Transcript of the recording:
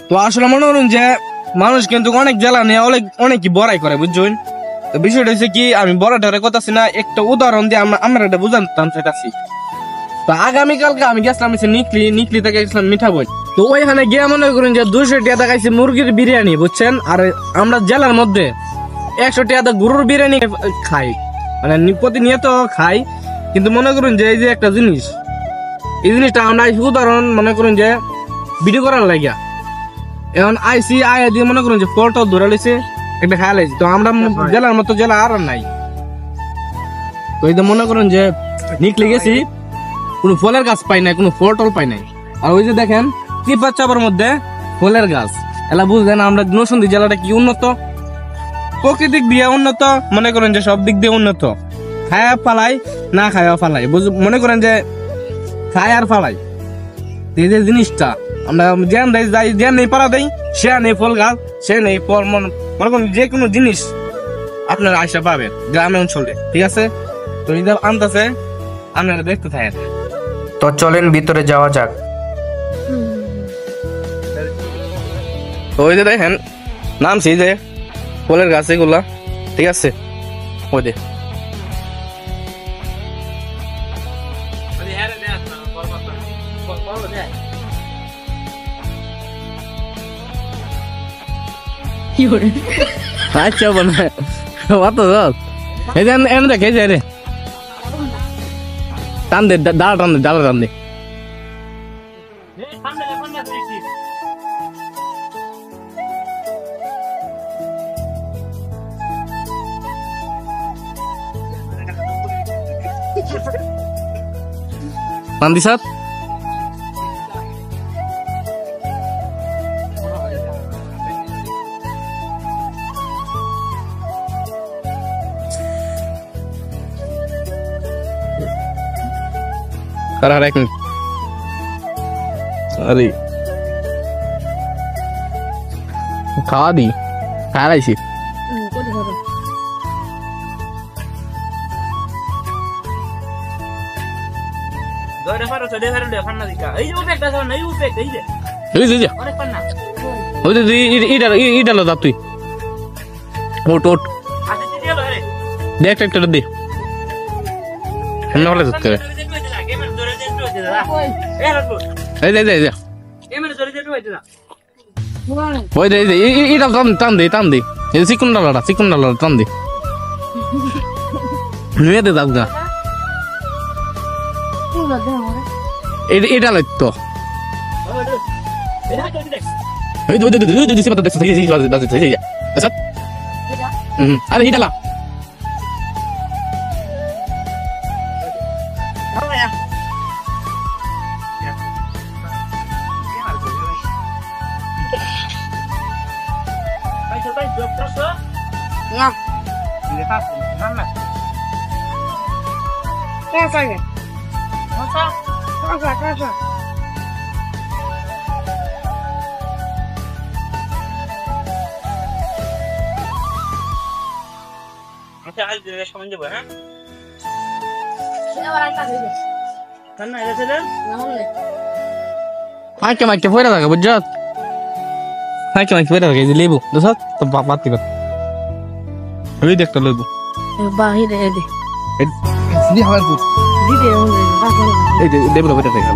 তো আসলে মনে করুন যে মানুষ কিন্তু অনেক জেলা নিয়ে অনেকই বড়াই করে বুঝছেন। তো বিষয়টা হচ্ছে কি, আমি বড়াটারে কথাছি না, একটা উদাহরণ দিয়ে আমরা এটা বুঝাতাম চাইতাছি। তো আগামীকালকে আমি গেছিলাম নিকলি থেকে গেছিলাম মিঠাবই। তো ওইখানে গিয়ে মনে করুন যে 200 টাকা দেখাইছে মুরগির বিরিয়ানি বুঝছেন। আর আমরা জেলার মধ্যে 100 টাকা গরুর বিরিয়ানি খাই, মানে প্রতিনিয়ত খাই। কিন্তু মনে করুন যে এই যে একটা জিনিস, এই জিনিসটা আমরা উদাহরণ মনে করুন যে ভিডিও করার লাগিয়া এখন আইসি আয়া দিয়ে মনে করুন যে ফলটা ধরে লইছে একটা খায়া লাইছি। তো আমরা জেলার মতো জেলা আর নাই। তো এই যে মনে করুন যে নিকলে গেছি, কোনো ফলের গাছ পাই নাই, কোনো ফল টল পাই নাই। আর ওই যে দেখেন টিপার চাপার মধ্যে ফলের গাছ, এলা বুঝলেন আমরা নরসিংদী জেলাটা কি উন্নত, প্রকৃতিক দিয়ে উন্নত, মনে করেন যে সব দিক দিয়ে উন্নত। খায়া ফালাই না খায়া ফালাই, মনে করেন যে খায় আর ফালাই। এই যে জিনিসটা আমরা জ্ঞান দেয় যাই, জ্ঞান নেই পারা দেয়, সে নেই ফল গাছ, সে নেই ফল। মনে করেন যে কোনো জিনিস আপনারা আশা পাবেন গ্রামে অঞ্চলে, ঠিক আছে। তো এই যে আনতেছে, আপনারা দেখতে থাকেন। তো চলেন ভিতরে যাওয়া যাক। তো ওই যে দেখেন নামছি যে ফলের গাছ এগুলা, ঠিক আছে। ওই যে আচ্ছা বলে অত এই যে এনে দেখে যে রে টান দে, ডালা টান দে, ডালা টান দে। পান্দি সাত আর এক মিনিট, আরে খাওয়া দি খাইছি। তুই ওট ওট দেখ একটা দে টান দে টান দে, চিকুন ডালাটা টান দে, নিয়ে দে দাও গা। এটা লাগতো আরে ইটালা মাইকে মাইকে পয়রা থাকে বুঝছ, মাইকে মাইকে পয়রা থাকে। এই যে লেবু দোষ তো বাতি কর, ওই দেখটা লেবু বাহিরে দে, এই যে লেবু পয়রা থাকে।